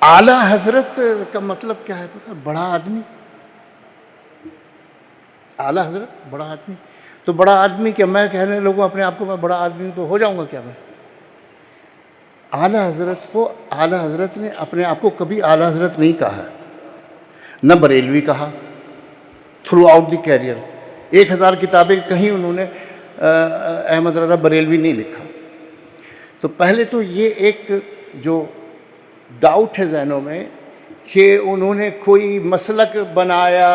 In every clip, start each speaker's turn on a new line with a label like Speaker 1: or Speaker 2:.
Speaker 1: اعلیٰ حضرت کا مطلب کیا ہے پتہ؟ بڑا آدمی. اعلیٰ حضرت بڑا آدمی. تو بڑا آدمی کیا میں کہنے لوگوں اپنے آپ کو میں بڑا آدمی ہوں تو ہو جاؤں گا کیا میں؟ اعلیٰ حضرت کو اعلیٰ حضرت نے اپنے آپ کو کبھی اعلیٰ حضرت نہیں کہا، نہ بریلوی کہا تھرو آؤٹ دی کیریئر. 1000 کتابیں کہیں انہوں نے احمد رضا بریلوی نہیں لکھا. تو پہلے تو یہ ایک جو ڈاؤٹ ہے ذہنوں میں کہ انہوں نے کوئی مسلک بنایا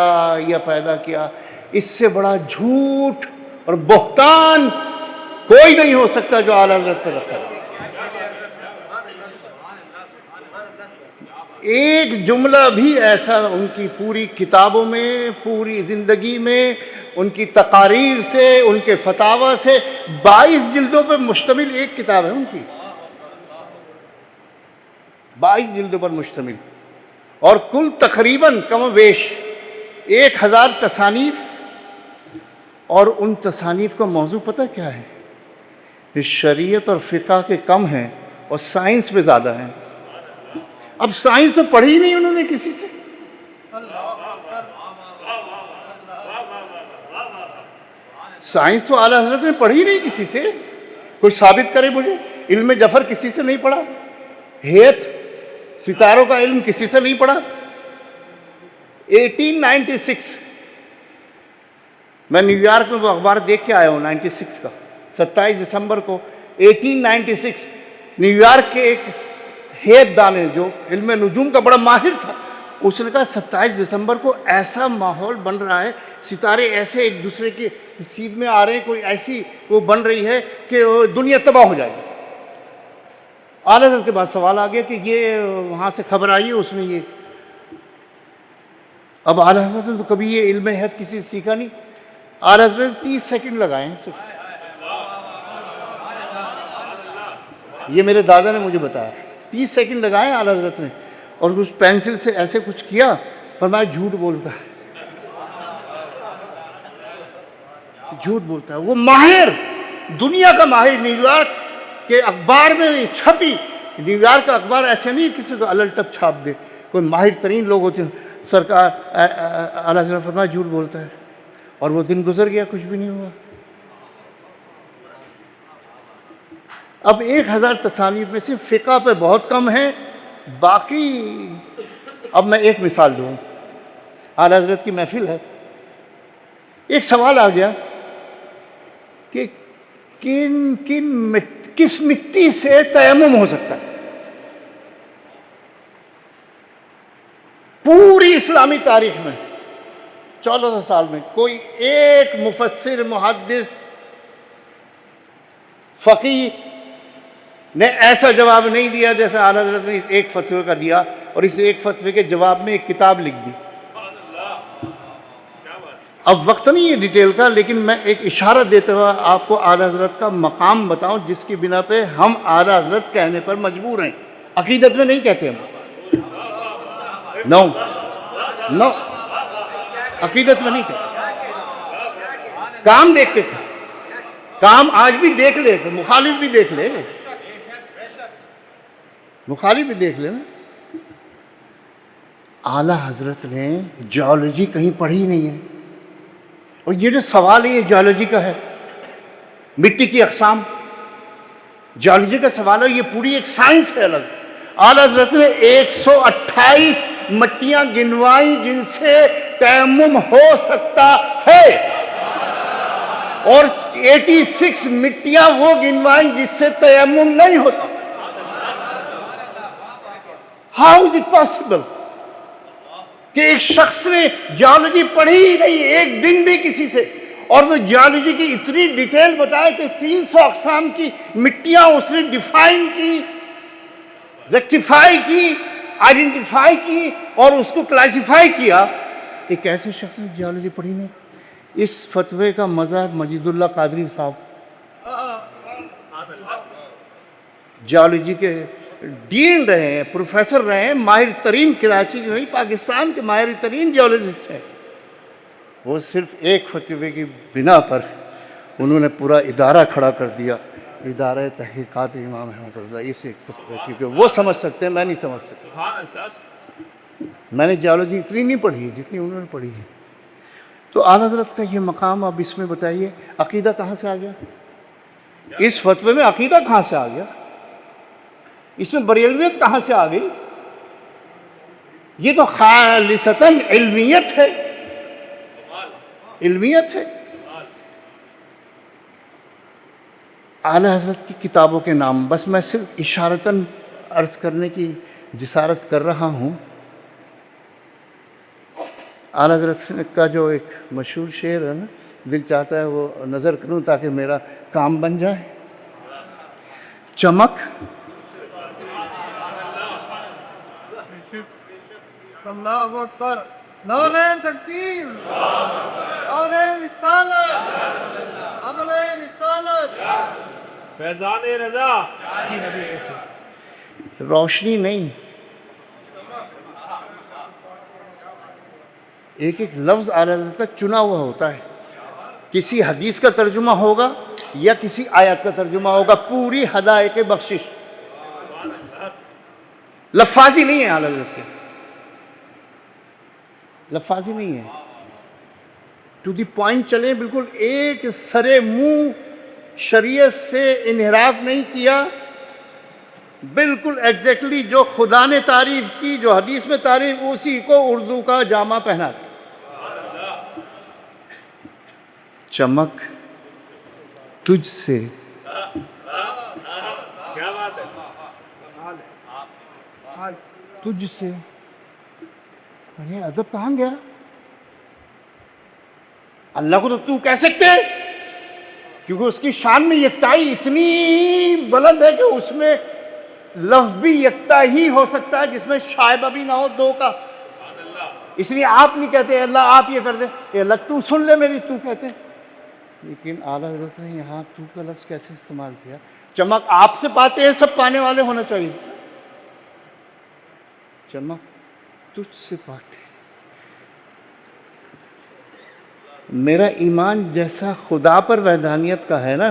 Speaker 1: یا پیدا کیا، اس سے بڑا جھوٹ اور بہتان کوئی نہیں ہو سکتا جو اعلیٰ حضرت پہ رکھا ہے. ایک جملہ بھی ایسا ان کی پوری کتابوں میں، پوری زندگی میں، ان کی تقاریر سے، ان کے فتاوی سے 22 جلدوں پر مشتمل ایک کتاب ہے ان کی، 22 جلدوں پر مشتمل، اور کل تقریباً کم و بیش 1000 تصانیف. اور ان تصانیف کا موضوع پتہ کیا ہے؟ شریعت اور فقہ کے کم ہیں اور سائنس پہ زیادہ ہیں. اب سائنس تو پڑھی نہیں انہوں نے کسی سے. سائنس تو اعلیٰ حضرت نے پڑھی نہیں کسی سے. کوئی ثابت کرے مجھے. علم جفر کسی سے نہیں پڑھا، ہیت ستاروں کا علم کسی سے نہیں پڑھا. 1896 میں نیو یارک میں وہ اخبار دیکھ کے آیا ہوں 96 کا 27 دسمبر کو 1896 نیو یارک کے ایک ہیت دان ہے جو علم نجوم کا بڑا ماہر تھا، اس نے کہا 27 دسمبر کو ایسا ماحول بن رہا ہے، ستارے ایسے ایک دوسرے کی سیدھ میں آ رہے ہیں، کوئی ایسی وہ بن رہی ہے کہ دنیا تباہ ہو جائے گی. اعلیٰ حضرت کے بعد سوال آ گیا کہ یہ وہاں سے خبر آئی ہے اس میں یہ. اب اعلیٰ حضرت نے تو کبھی یہ علم ہیت کسی سے سیکھا نہیں. اعلیٰ حضرت نے 30 سیکنڈ لگائے ہیں صرف. یہ میرے دادا نے مجھے بتایا 30 سیکنڈ لگائے اعلیٰ حضرت نے، اور اس پینسل سے ایسے کچھ کیا، فرمایا جھوٹ بولتا ہے، جھوٹ بولتا ہے. وہ ماہر، دنیا کا ماہر، نیو یارک کے اخبار میں چھپی. نیو یارک کا اخبار ایسے نہیں کسی کو الٹ تک چھاپ دے، کوئی ماہر ترین لوگ ہوتے ہیں. سرکار اعلیٰ حضرت فرمایا جھوٹ بولتا ہے، اور وہ دن گزر گیا، کچھ بھی نہیں ہوا. اب 1000 تصانیف میں سے فقہ پہ بہت کم ہیں، باقی اب میں ایک مثال دوں. اعلیٰ حضرت کی محفل ہے، ایک سوال آ گیا کہ کس مٹی سے تیمم ہو سکتا ہے. پوری اسلامی تاریخ میں 1400 سال میں کوئی ایک مفسر، محدث، فقیہ نے ایسا جواب نہیں دیا جیسا اعلیٰ حضرت نے اس ایک فتوے کا دیا، اور اس ایک فتوے کے جواب میں ایک کتاب لکھ دی. اب وقت نہیں ہے ڈیٹیل کا، لیکن میں ایک اشارہ دیتے ہوئے آپ کو اعلیٰ حضرت کا مقام بتاؤں جس کی بنا پہ ہم اعلیٰ حضرت کہنے پر مجبور ہیں. عقیدت میں نہیں کہتے ہم، نو نو، عقیدت میں نہیں کہتے. کام دیکھتے تھے، کام آج بھی دیکھ لے، مخالف بھی دیکھ لے، مخالف بھی دیکھ لے نا. اعلیٰ حضرت نے جیولوجی کہیں پڑھی نہیں ہے، اور یہ جو سوال ہے یہ جیولوجی کا ہے، مٹی کی اقسام، جیولوجی کا سوال ہے، یہ پوری ایک سائنس ہے الگ. اعلیٰ حضرت نے 128 مٹیاں گنوائیں جن سے تیمم ہو سکتا ہے، اور 86 مٹیاں وہ گنوائیں جس سے تیمم نہیں ہوتا. How is it possible کہ ایک شخص نے جیولوجی پڑھی ہی نہیں ایک دن بھی کسی سے، اور وہ جیولوجی کی اتنی ڈیٹیل بتائے کہ 300 اقسام کی مٹیاں اس نے ڈیفائن کی، ریکٹیفائی کی، آئیڈینٹیفائی کی، اور اس کو کلاسیفائی کیا. ایک ایسے شخص نے جیولوجی پڑھی نہیں. اس فتوے کا مذہب مجید اللہ قادری صاحب جیولوجی کے ڈین رہے ہیں، پروفیسر رہے ہیں، ماہر ترین، کراچی جو ہے پاکستان کے ماہر ترین جیولوجسٹ ہیں. وہ صرف ایک فتوے کی بنا پر انہوں نے پورا ادارہ کھڑا کر دیا ادارہ تحقیقات امام احمد رضا، یہ سے کیونکہ وہ سمجھ سکتے ہیں، میں نہیں سمجھ سکتا. میں نے جیولوجی اتنی نہیں پڑھی ہے جتنی انہوں نے پڑھی ہے. تو اعلیٰ حضرت کا یہ مقام، اب اس میں بتائیے عقیدہ کہاں سے آ گیا؟ اس فتوے میں عقیدہ کہاں سے آ گیا؟ اس میں بریلویت کہاں سے آ گئی؟ یہ تو خالصتاً علمیت ہے، علمیت ہے. اعلیٰ حضرت کی کتابوں کے نام بس میں صرف اشارتاً عرض کرنے کی جسارت کر رہا ہوں. اعلیٰ حضرت کا جو ایک مشہور شعر ہے نا، دل چاہتا ہے وہ نظر کروں تاکہ میرا کام بن جائے. چمک اللہ اکبر، نعرہ تکبیر، نعرہ رسالت، عدل رسالت،
Speaker 2: فیضان رضا.
Speaker 1: روشنی نہیں، ایک ایک لفظ اعلیٰ حضرت کا چنا ہوا ہوتا ہے. کسی حدیث کا ترجمہ ہوگا یا کسی آیت کا ترجمہ ہوگا، پوری ہدایت بخشش، لفاظی نہیں ہے اعلیٰ حضرت کے، لفاظی نہیں ہے. ٹو دی پوائنٹ چلیں، بالکل ایک سرے منہ شریعت سے انحراف نہیں کیا، بالکل ایگزیکٹلی جو خدا نے تعریف کی، جو حدیث میں تعریف، اسی کو اردو کا جامہ پہنا. چمک تجھ سے،
Speaker 2: کیا بات ہے،
Speaker 1: تجھ سے. ارے ادب کہاں گیا؟ اللہ کو تو تو کہہ سکتے ہیں، کیونکہ اس کی شان میں یکتائی اتنی بلند ہے کہ اس میں لفظ بھی یکتا ہی ہو سکتا ہے جس میں شائبہ بھی نہ ہو دو کا. اس لیے آپ نہیں کہتے اللہ آپ یہ کر دے، اے اللہ تو سن لے میری، تو کہتے. لیکن اعلیٰ حضرت نے یہاں تو کا لفظ کیسے استعمال کیا؟ چمک آپ سے پاتے ہیں سب پانے والے ہونا چاہیے. چمک تجھ سے پاتے. میرا ایمان جیسا خدا پر وحدانیت کا ہے نا،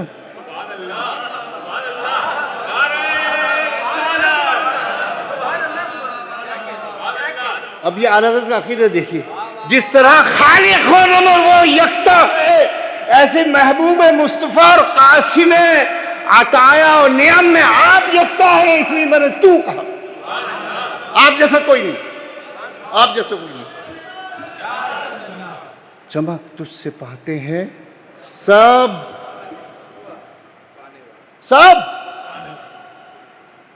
Speaker 1: اب یہ اعلیٰ حضرت کا عقیدہ دیکھیے، جس طرح خالق ہونے میں وہ یکتا ہے، ایسے محبوب مصطفیٰ اور قاسم عطایا اور نعم میں آپ یکتا ہے. اس لیے میں نے تو کہا، آپ جیسا کوئی نہیں، آپ جیسا کوئی نہیں. چمک تجھ سے پاتے ہیں سب، سب،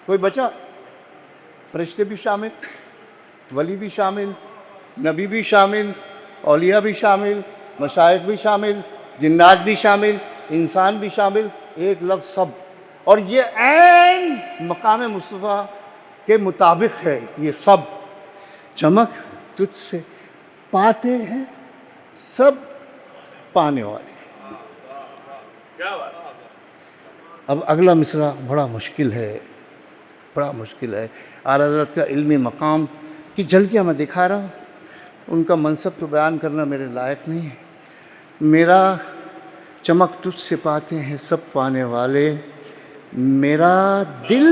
Speaker 1: کوئی بچا؟ فرشتے بھی شامل، ولی بھی شامل، نبی بھی شامل، اولیاء بھی شامل، مشائخ بھی شامل، جنات بھی شامل، انسان بھی شامل. ایک لفظ سب، اور یہ عین مقام مصطفیٰ کے مطابق ہے یہ سب. چمک تجھ سے پاتے ہیں سب پانے والے. اب اگلا مصرع بڑا مشکل ہے، بڑا مشکل ہے. اعلیٰ حضرت کا علمی مقام کی جھلکیاں میں دکھا رہا ہوں، ان کا منصب تو بیان کرنا میرے لائق نہیں ہے. میرا چمک تجھ سے پاتے ہیں سب پانے والے، میرا دل.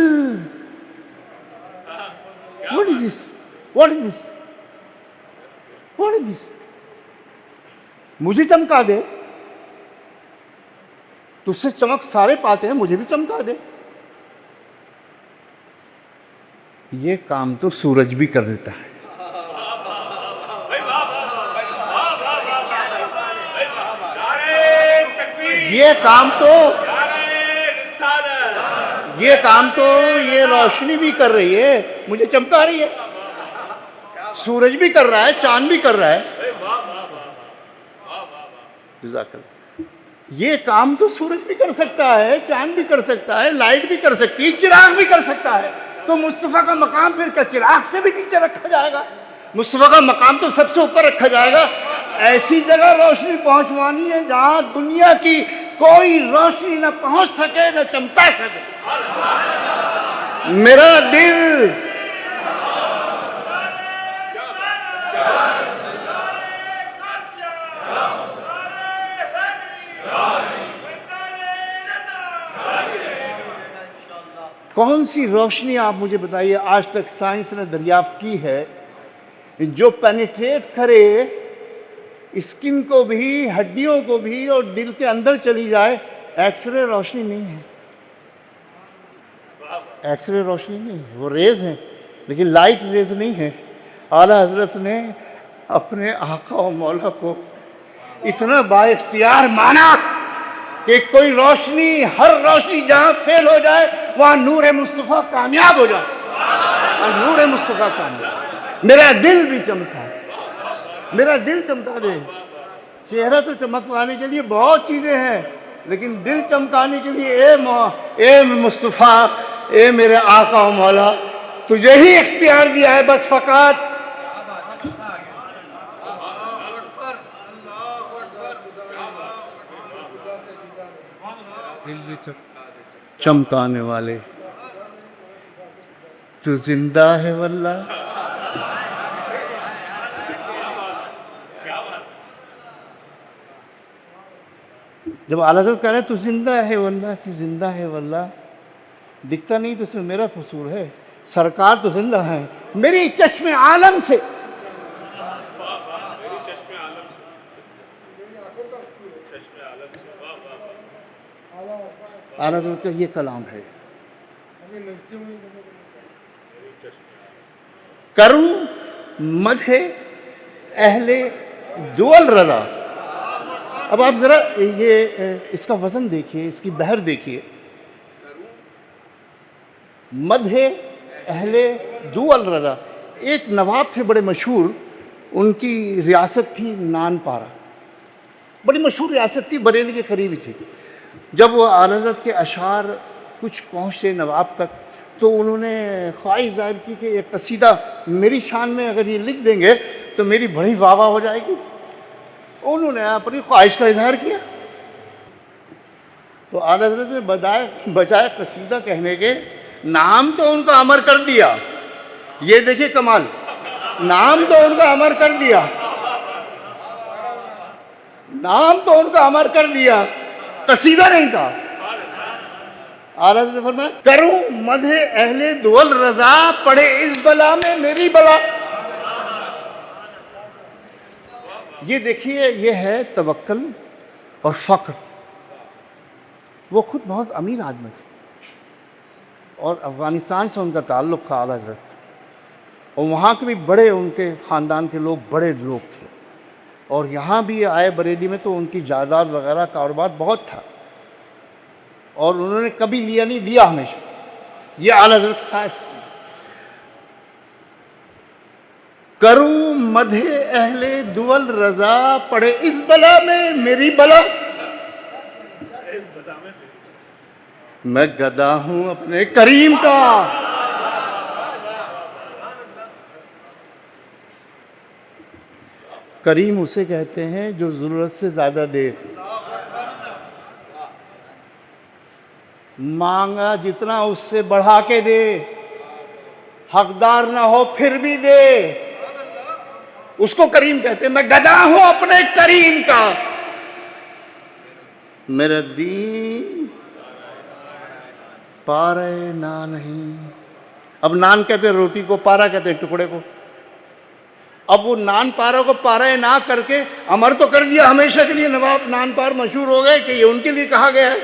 Speaker 1: What is this? What is this? What is this? مجھے چمکا دے، تجھ سے چمک سارے پاتے ہیں، مجھے بھی چمکا دے. یہ کام تو سورج بھی کر دیتا ہے. یہ کام تو یہ روشنی بھی کر رہی ہے، مجھے چمکا رہی ہے. سورج بھی کر رہا ہے، چاند بھی کر رہا ہے. جزاک اللہ. یہ کام تو سورج بھی کر سکتا ہے، چاند بھی کر سکتا ہے، لائٹ بھی کر سکتی ہے، چراغ بھی کر سکتا ہے. تو مصطفیٰ کا مقام پھر کیا چراغ سے بھی نیچے رکھا جائے گا؟ مصطفیٰ کا مقام تو سب سے اوپر رکھا جائے گا. ایسی جگہ روشنی پہنچوانی ہے جہاں دنیا کی کوئی روشنی نہ پہنچ سکے، نہ چمکا سکے. میرا دل کون سی روشنی آپ مجھے بتائیے آج تک سائنس نے دریافت کی ہے جو پینیٹریٹ کرے اسکن کو بھی، ہڈیوں کو بھی، اور دل کے اندر چلی جائے؟ ایکس رے روشنی نہیں ہے، ایکس رے روشنی نہیں، وہ ریز ہیں لیکن لائٹ ریز نہیں ہے۔ اعلیٰ حضرت نے اپنے آقا و مولا کو اتنا با اختیار مانا کہ کوئی روشنی، ہر روشنی جہاں فیل ہو جائے وہاں نور مصطفیٰ کامیاب ہو جائے، اور نور مصطفیٰ کامیاب۔ میرا دل بھی چمکا، میرا دل چمکا دے۔ چہرہ تو چمکانے کے لیے بہت چیزیں ہیں، لیکن دل چمکانے کے لیے اے مصطفیٰ، اے میرے آقا و مولا، تجھے ہی اختیار دیا ہے بس فقط۔ چمکانے والے تو زندہ ہے واللہ۔ جب اعلیٰ حضرت کہہ رہے ہیں تو زندہ ہے واللہ کہ زندہ ہے واللہ، دکھتا نہیں تو اس میں میرا قصور ہے، سرکار تو زندہ ہے میری چشم عالم سے۔ اعلیٰ حضرت کا یہ کلام ہے، کروں مدح اہل دول رضا۔ اب آپ ذرا یہ اس کا وزن دیکھیے، اس کی بحر دیکھیے۔ مدح اہل دول رضا، ایک نواب تھے بڑے مشہور، ان کی ریاست تھی نان پارا، بڑی مشہور ریاست تھی، بریلی کے قریب ہی تھی۔ جب وہ اعلیٰ حضرت کے اشعار کچھ پہنچے نواب تک تو انہوں نے خواہش ظاہر کی کہ ایک قصیدہ میری شان میں اگر یہ لکھ دیں گے تو میری بڑی واہ واہ ہو جائے گی۔ انہوں نے اپنی خواہش کا اظہار کیا تو اعلیٰ حضرت نے بجائے قصیدہ کہنے کے نام تو ان کا امر کر دیا۔ یہ دیکھیے کمال، نام تو ان کا امر کر دیا، نام تو ان کا امر کر دیا، قصیدہ نہیں تھا۔ اعلیٰ حضرت نے فرمایا کروں مدح اہل دول رضا، پڑے اس بلا میں میری بلا۔ یہ دیکھیے، یہ ہے توکل اور فقر۔ وہ خود بہت امیر آدمی تھے اور افغانستان سے ان کا تعلق تھا اعلیٰ حضرت، اور وہاں کے بھی بڑے، ان کے خاندان کے لوگ بڑے لوگ تھے، اور یہاں بھی آئے بریلی میں تو ان کی جائیداد وغیرہ کاروبار بہت تھا، اور انہوں نے کبھی لیا نہیں، دیا ہمیشہ۔ یہ اعلیٰ حضرت خاص کروں مدح اہل دول رضا، پڑے اس بلا میں میری بلا۔ میں گدا ہوں اپنے کریم کا، کریم اسے کہتے ہیں جو ضرورت سے زیادہ دے، مانگا جتنا اس سے بڑھا کے دے، حقدار نہ ہو پھر بھی دے، اس کو کریم کہتے ہیں۔ میں گدا ہوں اپنے کریم کا، میرا دین پارے نا نہیں۔ اب نان کہتے ہیں روٹی کو، پارا کہتے ہیں ٹکڑے کو۔ اب وہ نان پارا کو پارے نہ کر کے امر تو کر دیا ہمیشہ کے لیے، نواب نان پار مشہور ہو گئے کہ یہ ان کے لیے کہا گیا ہے،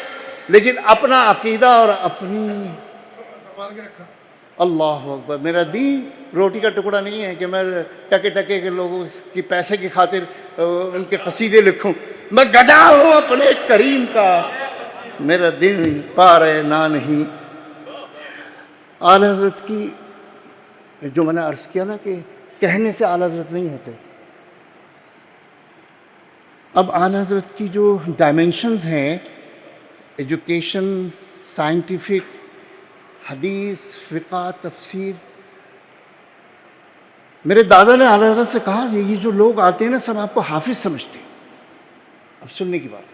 Speaker 1: لیکن اپنا عقیدہ اور اپنی اللہ اکبر، میرا دین روٹی کا ٹکڑا نہیں ہے کہ میں ٹکے ٹکے کے لوگوں کی پیسے کی خاطر ان کے قصیدے لکھوں۔ میں گدا ہوں اپنے کریم کا، میرا دل پارے نہ نہیں۔ اعلیٰ حضرت کی جو میں نے عرض کیا نا کہ کہنے سے اعلیٰ حضرت نہیں ہوتے، اب اعلیٰ حضرت کی جو ڈائمینشنز ہیں، ایجوکیشن، سائنٹیفک، حدیث، فقہ، تفسیر۔ میرے دادا نے اعلیٰ حضرت سے کہا یہ جو لوگ آتے ہیں نا سب آپ کو حافظ سمجھتے ہیں۔ اب سننے کی بات،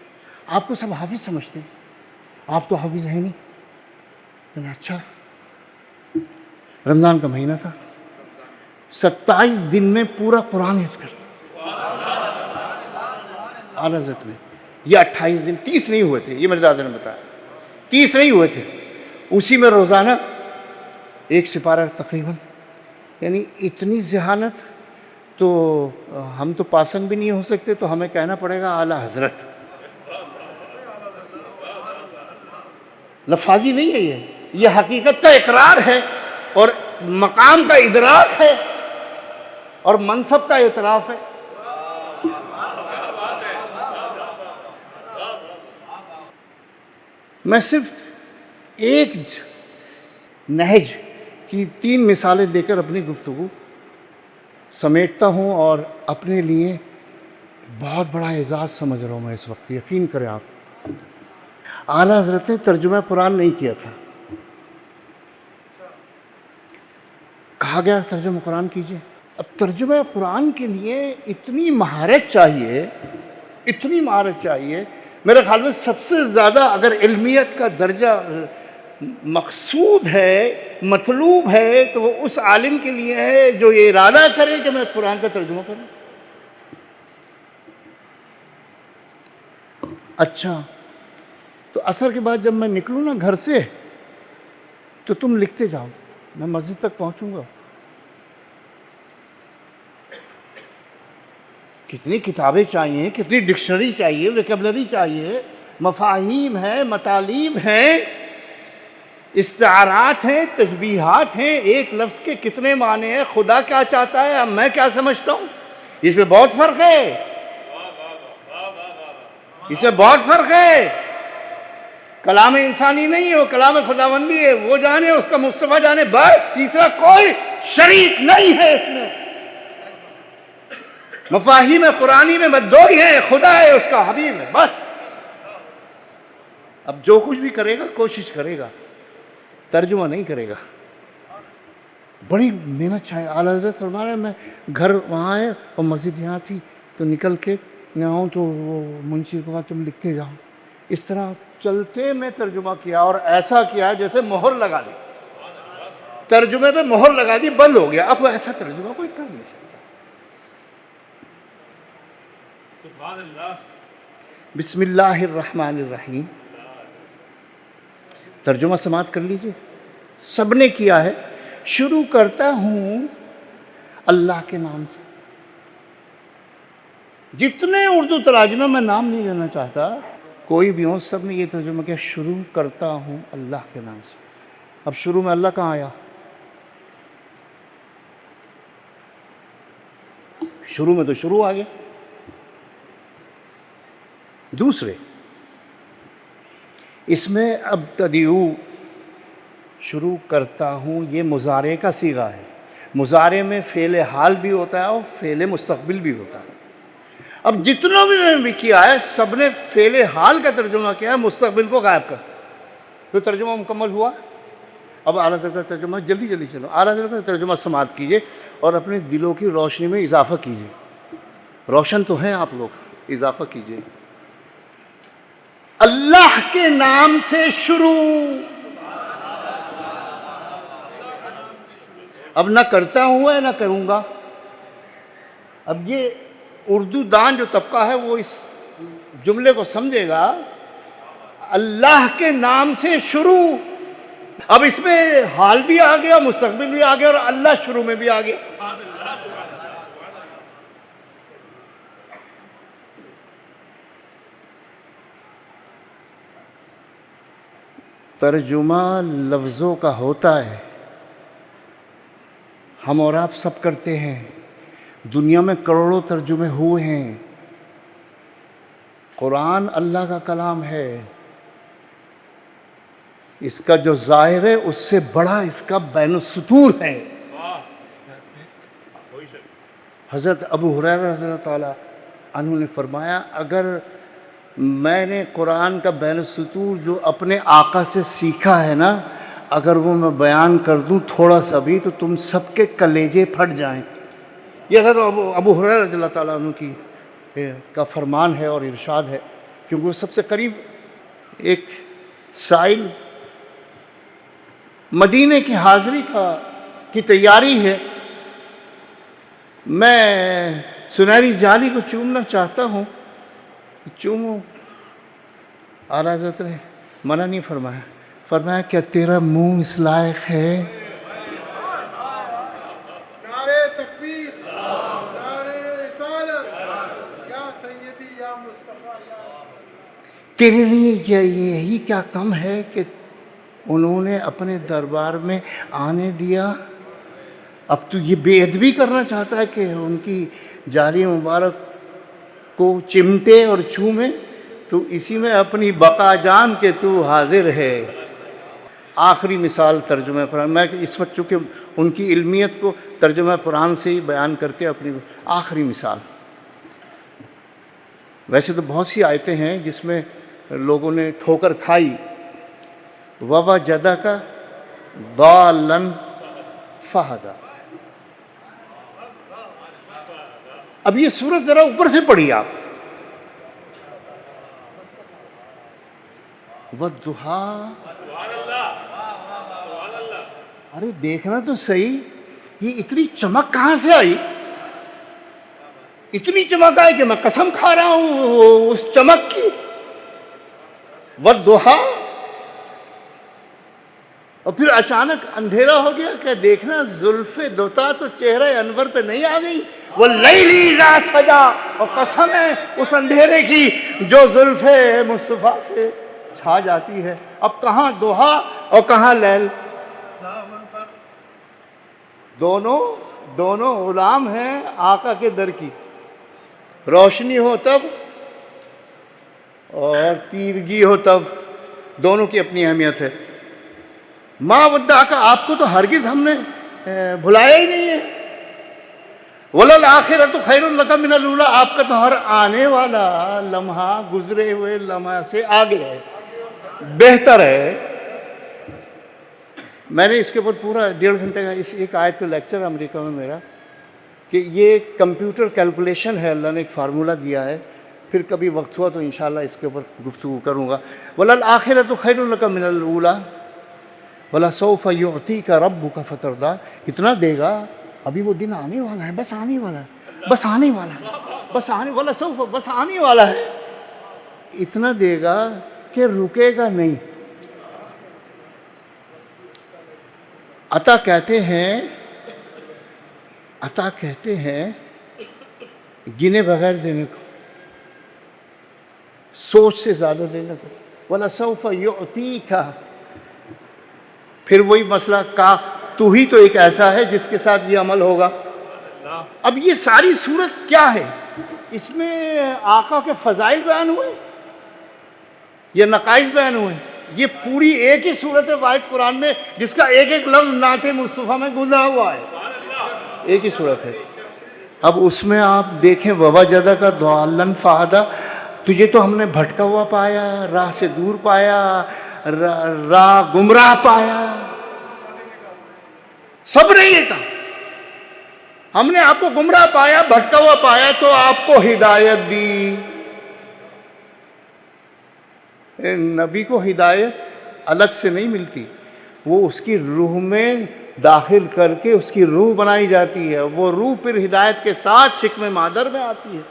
Speaker 1: آپ کو سب حافظ سمجھتے ہیں، آپ تو حافظ ہیں نہیں۔ میں نے اچھا، رمضان کا مہینہ تھا، 27 دن میں پورا قرآن حفظ کرتا اعلیٰ حضرت میں۔ یہ 28 دن، 30 نہیں ہوئے تھے، یہ میرے دادا نے بتایا، 30 نہیں ہوئے تھے، اسی میں روزانہ ایک سپارہ تقریباً، یعنی اتنی ذہانت، تو ہم تو پاسنگ بھی نہیں ہو سکتے، تو ہمیں کہنا پڑے گا اعلیٰ حضرت. لفاظی نہیں ہے یہ حقیقت کا اقرار ہے اور مقام کا ادراک ہے اور منصب کا اعتراف ہے. میں صرف ایک نہج کی 3 مثالیں دے کر اپنی گفتگو سمیٹتا ہوں، اور اپنے لیے بہت بڑا اعزاز سمجھ رہا ہوں میں اس وقت، یقین کریں آپ. اعلیٰ حضرت نے ترجمہ قرآن نہیں کیا تھا. کہا گیا ترجمہ قرآن کیجئے. اب ترجمہ قرآن کے لیے اتنی مہارت چاہیے، اتنی مہارت چاہیے. میرے خیال میں سب سے زیادہ اگر علمیت کا درجہ مقصود ہے، مطلوب ہے، تو وہ اس عالم کے لیے ہے جو یہ ارادہ کرے کہ میں قرآن کا ترجمہ کروں. اچھا، تو عصر کے بعد جب میں نکلوں نا گھر سے، تو تم لکھتے جاؤ، میں مسجد تک پہنچوں گا. کتنی کتابیں چاہیے، کتنی ڈکشنری چاہیے، ویکیبلری چاہیے، مفاہیم ہیں، مطالب ہیں، استعارات ہیں، تشبیہات ہیں. ایک لفظ کے کتنے معنی ہیں، خدا کیا چاہتا ہے، اب میں کیا سمجھتا ہوں، اس میں بہت فرق ہے. اس میں بہت فرق ہے. کلام انسانی نہیں ہے، وہ کلام خداوندی ہے. وہ جانے، اس کا مصطفیٰ جانے، بس تیسرا کوئی شریک نہیں ہے اس میں. مفاہیم قرآنی میں دو ہی ہیں، خدا ہے، اس کا حبیب ہے، بس. اب جو کچھ بھی کرے گا کوشش کرے گا، ترجمہ نہیں کرے گا. بڑی محنت چاہیے. اعلیٰ حضرت فرما رہے ہیں میں گھر وہاں ہے اور مسجد یہاں تھی، تو نکل کے میں آؤں تو وہ منشی کو کہا تم لکھتے جاؤ. اس طرح چلتے میں ترجمہ کیا، اور ایسا کیا جیسے مہر لگا دی. ترجمے پہ مہر لگا دی، بند ہو گیا. اب ایسا ترجمہ کوئی کر نہیں سکتا.
Speaker 2: سبحان اللہ.
Speaker 1: بسم اللہ الرحمن الرحیم. ترجمہ سماعت کر لیجئے. سب نے کیا ہے. شروع کرتا ہوں اللہ کے نام سے. جتنے اردو تراجمے میں نام نہیں لینا چاہتا، کوئی بھی ہو، سب نے یہ ترجمہ کیا، شروع کرتا ہوں اللہ کے نام سے. اب شروع میں اللہ کہاں آیا؟ شروع میں تو شروع آ گیا. دوسرے، اس میں ابتدئو، شروع کرتا ہوں، یہ مضارع کا صیغہ ہے. مضارع میں فعل حال بھی ہوتا ہے اور فعل مستقبل بھی ہوتا ہے. اب جتنا بھی کیا ہے، سب نے فعل حال کا ترجمہ کیا ہے، مستقبل کو غائب کر. تو ترجمہ مکمل ہوا. اب اعلیٰ حضرت کا ترجمہ جلدی جلدی چلو. اعلیٰ حضرت کا ترجمہ سماعت کیجئے اور اپنے دلوں کی روشنی میں اضافہ کیجئے. روشن تو ہیں آپ لوگ، اضافہ کیجئے. اللہ کے نام سے شروع. اب نہ کرتا ہوا ہے نہ کروں گا. اب یہ اردو دان جو طبقہ ہے وہ اس جملے کو سمجھے گا. اللہ کے نام سے شروع. اب اس میں حال بھی آ گیا، مستقبل بھی آ گیا، اور اللہ شروع میں بھی آ گیا. ترجمہ لفظوں کا ہوتا ہے. ہم اور آپ سب کرتے ہیں. دنیا میں کروڑوں ترجمے ہوئے ہیں. قرآن اللہ کا کلام ہے. اس کا جو ظاہر ہے اس سے بڑا اس کا بین السطور ہے. حضرت ابو ہریرہ رضی اللہ تعالیٰ عنہ نے فرمایا، اگر میں نے قرآن کا بین السطور جو اپنے آقا سے سیکھا ہے نا، اگر وہ میں بیان کر دوں تھوڑا سا بھی، تو تم سب کے کلیجے پھٹ جائیں. یہ حضرت ابو ہریرہ رضی اللہ تعالیٰ عنہ کا فرمان ہے اور ارشاد ہے، کیونکہ وہ سب سے قریب. ایک سائل مدینے کی حاضری کی تیاری ہے. میں سنہری جالی کو چومنا چاہتا ہوں. چوموں. اعلیٰ حضرت نے منع نہیں فرمایا. فرمایا کیا تیرا منہ اس لائق ہے؟
Speaker 3: تکبیر نعرہ رسالت یا سیدی یا مصطفیٰ یا
Speaker 1: تیرے لیے یہی کیا کم ہے کہ انہوں نے اپنے دربار میں آنے دیا؟ اب تو یہ بے ادبی کرنا چاہتا ہے کہ ان کی جاری مبارک کو چمٹے اور چومے؟ تو اسی میں اپنی بقا جان کے تو حاضر ہے۔ آخری مثال ترجمہ قرآن، میں اس وقت چونکہ ان کی علمیت کو ترجمہ قرآن سے ہی بیان کر کے اپنی آخری مثال، ویسے تو بہت سی آیتیں ہیں جس میں لوگوں نے ٹھوکر کھائی، وَوَجَدَكَ ضَالًّا فَہَدَىٰ۔ اب یہ سورت ذرا اوپر سے پڑھی آپ، وَالضُّحَىٰ، ارے دیکھنا تو صحیح، یہ اتنی چمک کہاں سے آئی؟ اتنی چمک آئی کہ میں قسم کھا رہا ہوں اس چمک کی۔ وَالضُّحَىٰ، اور پھر اچانک اندھیرا ہو گیا کہ دیکھنا زلف دوتا تو چہرہ انور پہ نہیں آ گئی۔ وَاللَّيْلِ إِذَا سَجَىٰ، اور قسم ہے اس اندھیرے کی جو زلف مصطفیٰ سے چھا جاتی ہے۔ اب کہاں دوحا اور کہاں لیل؟ دونوں غلام ہیں آقا کے در کی، روشنی ہو تب اور تیرگی ہو تب، دونوں کی اپنی اہمیت ہے۔ ماں ودعک، آپ کو تو ہرگز ہم نے بھلایا ہی نہیں ہے۔ وَلَلْآخِرَةُ خَيْرٌ لَكَ مِنَ الْأُولَىٰ، آپ کا تو ہر آنے والا لمحہ گزرے ہوئے لمحہ سے آگے ہے، بہتر ہے۔ میں نے اس کے اوپر پورا 1.5 گھنٹے کا اس ایک آیت کا لیکچر امریکہ میں میرا، کہ یہ کمپیوٹر کیلکولیشن ہے، اللہ نے ایک فارمولہ دیا ہے، پھر کبھی وقت ہوا تو انشاءاللہ اس کے اوپر گفتگو کروں گا۔ وَلَلْآخِرَةُ خَيْرٌ لَكَ مِنَ الْأُولَىٰ وَلَسَوْفَ يُعْطِيكَ رَبُّكَ فَتَرْضَىٰ، اتنا دے گا، ابھی وہ دن آنے والا ہے، بس آنے والا ہے، بس آنے والا ہے، بس آنے والا، سوف بس آنے والا ہے، اتنا دے گا کہ رکے گا نہیں۔ عطا کہتے ہیں گنے بغیر دینے کو، سوچ سے زیادہ دینے کو۔ وَلَسَوْفَ يُعْطِيكَ، پھر وہی مسئلہ کا تو ہی تو ایک ایسا ہے جس کے ساتھ یہ عمل ہوگا۔ اب یہ ساری صورت کیا ہے؟ اس میں آقا کے فضائل بیان ہوئے یا نقائص بیان ہوئے؟ یہ پوری ایک ہی صورت ہے واحد قرآن میں جس کا ایک ایک لفظ نعت مصطفیٰ میں گنجا ہوا ہے، ایک ہی صورت ہے۔ اب اس میں آپ دیکھیں وَوَجَدَكَ ضَالًّا فَہَدَىٰ، تجھے تو ہم نے بھٹکا ہوا پایا، راہ سے دور پایا، راہ گمراہ پایا، سب نہیں تھا، ہم نے آپ کو گمراہ پایا، بھٹکا ہوا پایا تو آپ کو ہدایت دی۔ نبی کو ہدایت الگ سے نہیں ملتی، وہ اس کی روح میں داخل کر کے اس کی روح بنائی جاتی ہے، وہ روح پھر ہدایت کے ساتھ شکم مادر میں آتی ہے،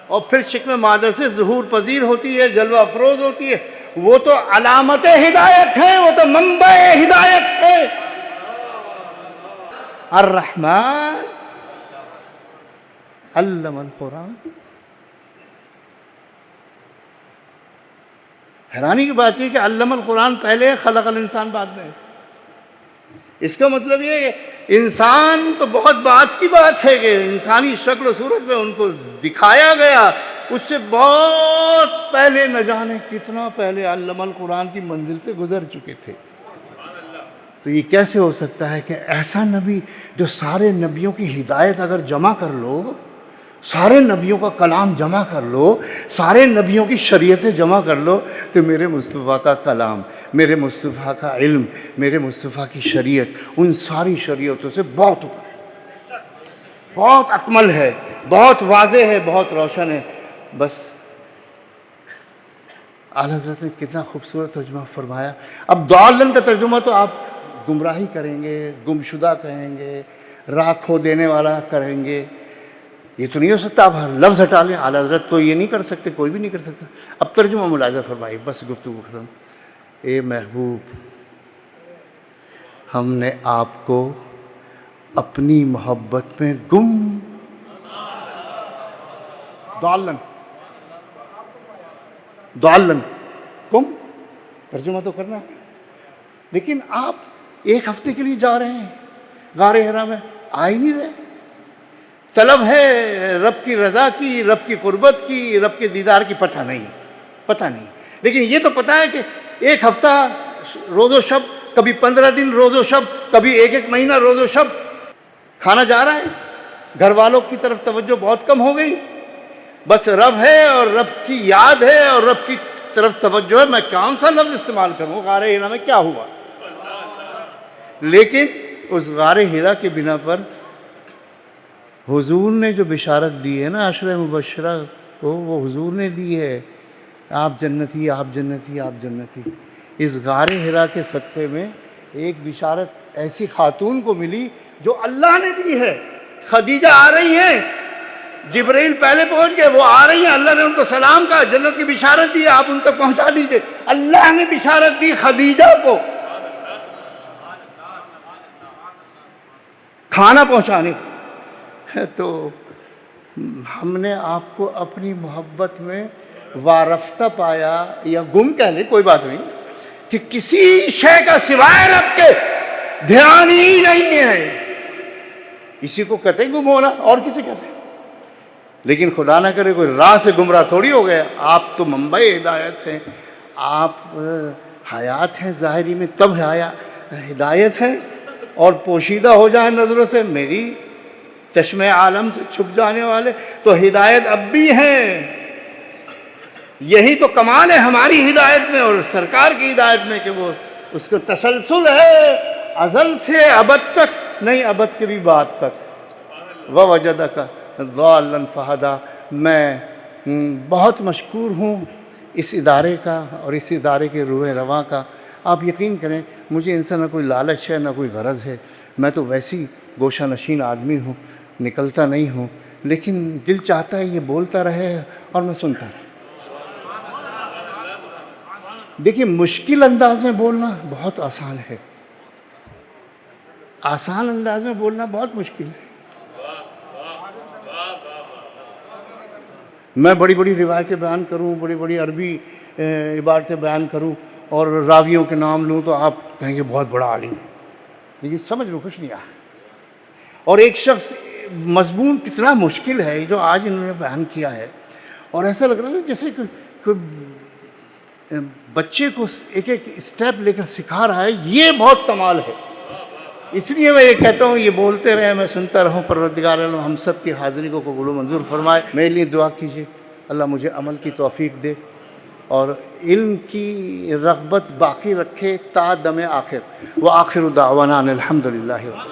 Speaker 1: اور پھر شکم مادر سے ظہور پذیر ہوتی ہے، جلوہ افروز ہوتی ہے۔ وہ تو علامت ہدایت ہے، وہ تو منبع ہدایت ہے۔ الرحمن علم القرآن۔ حیرانی کی بات یہ کہ علم القرآن پہلے، خلق الانسان بعد میں۔ اس کا مطلب یہ ہے کہ انسان تو بہت بات کی بات ہے کہ انسانی شکل و صورت میں ان کو دکھایا گیا، اس سے بہت پہلے نہ جانے کتنا پہلے علم القرآن کی منزل سے گزر چکے تھے۔ تو یہ کیسے ہو سکتا ہے کہ ایسا نبی جو سارے نبیوں کی ہدایت اگر جمع کر لو، سارے نبیوں کا کلام جمع کر لو، سارے نبیوں کی شریعتیں جمع کر لو، تو میرے مصطفیٰ کا کلام، میرے مصطفیٰ کا علم، میرے مصطفیٰ کی شریعت ان ساری شریعتوں سے بہت اوپر ہے، بہت اکمل ہے، بہت واضح ہے، بہت روشن ہے۔ بس اعلیٰ حضرت نے کتنا خوبصورت ترجمہ فرمایا۔ اب ضالن کا ترجمہ تو آپ گمراہی کریں گے، گمشدہ کہیں گے، راہ کھو دینے والا کریں گے، یہ تو نہیں ہو سکتا۔ آپ ہر لفظ ہٹا لیں، اعلیٰ حضرت تو یہ نہیں کر سکتے، کوئی بھی نہیں کر سکتا۔ اب ترجمہ ملاحظہ فرمائیے، بس گفتگو ختم۔ اے محبوب، ہم نے آپ کو اپنی محبت میں گم ضالن ضالن گم، ترجمہ تو کرنا ہے۔ لیکن آپ ایک ہفتے کے لیے جا رہے ہیں غار حرا میں، آ ہی نہیں رہے۔ طلب ہے رب کی رضا کی، رب کی قربت کی، رب کے دیدار کی، پتہ نہیں۔ لیکن یہ تو پتہ ہے کہ ایک ہفتہ روز و شب، کبھی 15 دن روز و شب، کبھی ایک مہینہ روز و شب کھانا جا رہا ہے۔ گھر والوں کی طرف توجہ بہت کم ہو گئی، بس رب ہے اور رب کی یاد ہے اور رب کی طرف توجہ ہے۔ میں کون سا لفظ استعمال کروں؟ غار حرا میں کیا ہوا؟ لیکن اس غار حرا کے بنا پر حضور نے جو بشارت دی ہے نا، عشرہ مبشرہ کو، وہ حضور نے دی ہے، آپ جنتی، آپ جنتی، آپ جنتی۔ اس غار حرا کے صدقے میں ایک بشارت ایسی خاتون کو ملی جو اللہ نے دی ہے۔ خدیجہ آ رہی ہیں، جبرائیل پہلے پہنچ گئے، وہ آ رہی ہیں، اللہ نے ان کو سلام کہا، جنت کی بشارت دی، آپ ان تک پہنچا دیجئے۔ اللہ نے بشارت دی خدیجہ کو کھانا پہنچانے کو۔ تو ہم نے آپ کو اپنی محبت میں وارفتہ پایا، یا گم کہہ لیں، کوئی بات نہیں، کہ کسی شے کا سوائے رب کے دھیان ہی نہیں ہے۔ اسی کو کہتے ہیں گم ہونا، اور کسی کہتے ہیں۔ لیکن خدا نہ کرے کوئی راہ سے گمراہ تھوڑی ہو گیا۔ آپ تو منبع ہدایت ہیں، آپ حیات ہیں ظاہری میں، تب ہدایت ہے، اور پوشیدہ ہو جائیں نظروں سے، میری چشم عالم سے چھپ جانے والے، تو ہدایت اب بھی ہیں۔ یہی تو کمال ہے ہماری ہدایت میں اور سرکار کی ہدایت میں، کہ وہ اس کو تسلسل ہے ازل سے ابد تک، نہیں ابد کے بھی بعد تک۔ وَوَجَدَكَ ضَالًّا فَهَدَىٰ۔ میں بہت مشکور ہوں اس ادارے کا اور اس ادارے کے روح رواں کا۔ آپ یقین کریں، مجھے ان سے نہ کوئی لالچ ہے نہ کوئی غرض ہے، میں تو ویسی گوشہ نشین آدمی ہوں، نکلتا نہیں ہوں، لیکن دل چاہتا ہے یہ بولتا رہے اور میں سنتا رہا۔ دیکھیے، مشکل انداز میں بولنا بہت آسان ہے، آسان انداز میں بولنا بہت مشکل ہے۔ میں بڑی بڑی روایتیں بیان کروں، بڑی بڑی عربی عبارتیں بیان کروں اور راویوں کے نام لوں تو آپ کہیں گے بہت بڑا عالم، لیکن سمجھ میں کچھ نہیں آیا۔ اور ایک شخص، مضمون کتنا مشکل ہے جو آج انہوں نے بیان کیا ہے، اور ایسا لگ رہا ہے جیسے کہ بچے کو ایک ایک اسٹیپ لے کر سکھا رہا ہے۔ یہ بہت کمال ہے، اس لیے میں یہ کہتا ہوں یہ بولتے رہے، میں سنتا رہوں۔ پروردگار عالم ہم سب کی حاضری کو قبول و منظور فرمائے۔ میرے لیے دعا کیجیے، اللہ مجھے عمل کی توفیق دے اور علم کی رغبت باقی رکھے تا دم آخر۔ وآخر دعوانا ان الحمد للہ۔